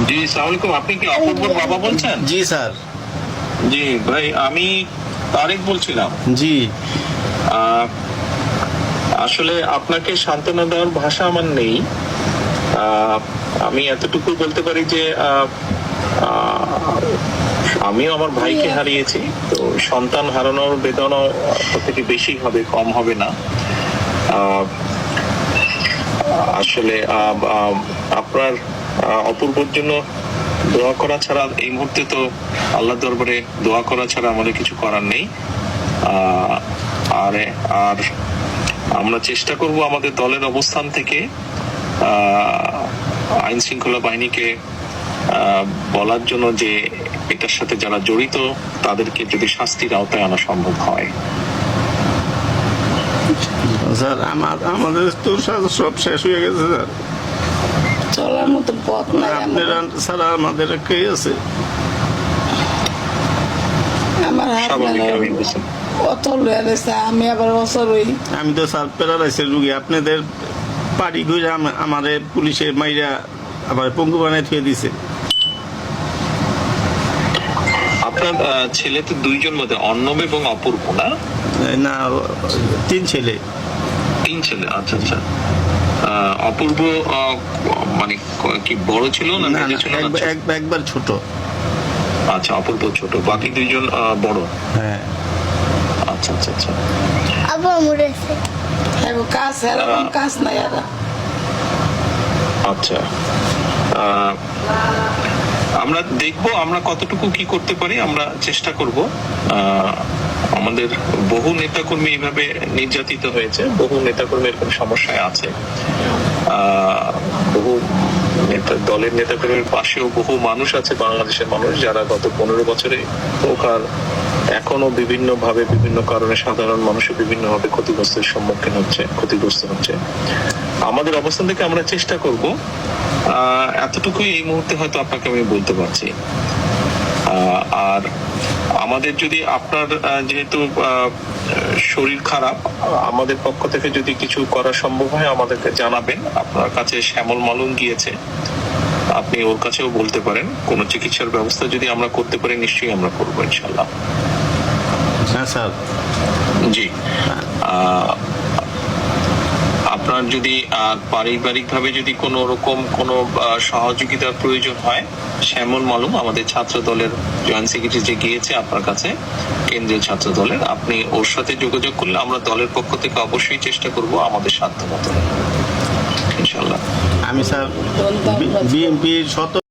জি, আসসালামু আলাইকুম। আপনি কি অপূর্বর বাবা বলছেন? জি স্যার। জি ভাই, আমি তারেক বলছিলাম। জি আসলে আপনাকে সান্ত্বনা দেওয়ার ভাষা আমার নেই। আমি এতটুকু বলতে পারি যে আমিও আমার ভাইকে হারিয়েছি, তো সন্তান হারানোর বেদনা থেকে বেশি হবে, কম হবে না। আসলে আপনার অপূর্বর জন্য দোয়া করা ছাড়া এই মুহূর্তে তো আল্লাহ দরবারে দোয়া করা ছাড়া আমাদের কিছু করার নেই। আর আর আমরা চেষ্টা করব আমাদের দলের অবস্থান থেকে আইন শৃঙ্খলা বাহিনীকে বলার জন্য যে এটার সাথে যারা জড়িত তাদেরকে যদি শাস্তির আওতায় আনা সম্ভব হয়। স্যার, আমাদের তো সব শেষ হয়ে গেছে স্যার। চলার মতো পথ নাই। আপনারা ছাড়া আমাদের কে আছে? আমার হাত স্বাভাবিক, আমি বুঝছি। অচল হয়ে গেছে, আমি আবার অচল হই। আমি তো স্যার প্যারালাইসিস রুগী। আপনাদের পাড়ি ঘুরে আমাদের পুলিশে মাইরা আবার পঙ্গু বানায় থুয়ে দিছে। আপনার ছেলে তো দুইজন মধ্যে, অর্ণব এবং অপূর্ব না? না, 3 ছেলে। 3 ছেলে, আচ্ছা আচ্ছা। অপূর্ব মানে কি বড় ছিল না না মেজো ছিল না? একবার ছোট। আচ্ছা, অপূর্ব ছোট, বাকি দুইজন বড়। হ্যাঁ। আচ্ছা আচ্ছা আচ্ছা। আবু মরেছে। এখন কাজ এরকম কাজ নাই আর। আচ্ছা, আমরা দেখবো আমরা কতটুকু কি করতে পারি, আমরা চেষ্টা করব। আমাদের বহু নেতাকর্মী এইভাবে নির্যাতিত হয়েছে, বহু নেতাকর্মী এরকম সমস্যায় আছে। বহু দলের নেতাকর্মীর পাশেও বহু মানুষ আছে, বাংলাদেশের মানুষ, যারা গত 15 বছরে হোক আর এখনো বিভিন্ন ভাবে বিভিন্ন কারণে সাধারণ মানুষের বিভিন্ন ভাবে ক্ষতিগ্রস্তের সম্মুখীন হচ্ছে, ক্ষতিগ্রস্ত হচ্ছে। আমাদের অবস্থান থেকে আমরা চেষ্টা করব, এতটুকুই এই মুহূর্তে হয়তো আপনাকে আমি বলতে পারছি। আর আমাদের যদি আপনার যেহেতু শরীর খারাপ, আমাদের পক্ষ থেকে যদি কিছু করা সম্ভব হয় আমাদেরকে জানাবেন। আপনার কাছে শ্যামল মালুম গিয়েছে, আপনি ওর কাছেও বলতে পারেন। কোনো চিকিৎসার ব্যবস্থা যদি আমরা করতে পারি নিশ্চয়ই আমরা করবো ইনশাল্লাহ। হ্যাঁ স্যার। জি, আপনার যদি পারিবারিক ভাবে যদি কোনো রকম কোনো সহযোগিতার প্রয়োজন হয়, শ্যামল মালুম আমাদের ছাত্র দলের জয়েন্ট সেক্রেটারি যে গিয়েছে আপনার কাছে, কেন্দ্রীয় ছাত্র দলের, আপনি ওর সাথে যোগাযোগ করলে আমরা দলের পক্ষ থেকে অবশ্যই চেষ্টা করব আমাদের সাধ্য মতো ইনশাল্লাহ। আমি স্যার বিএনপির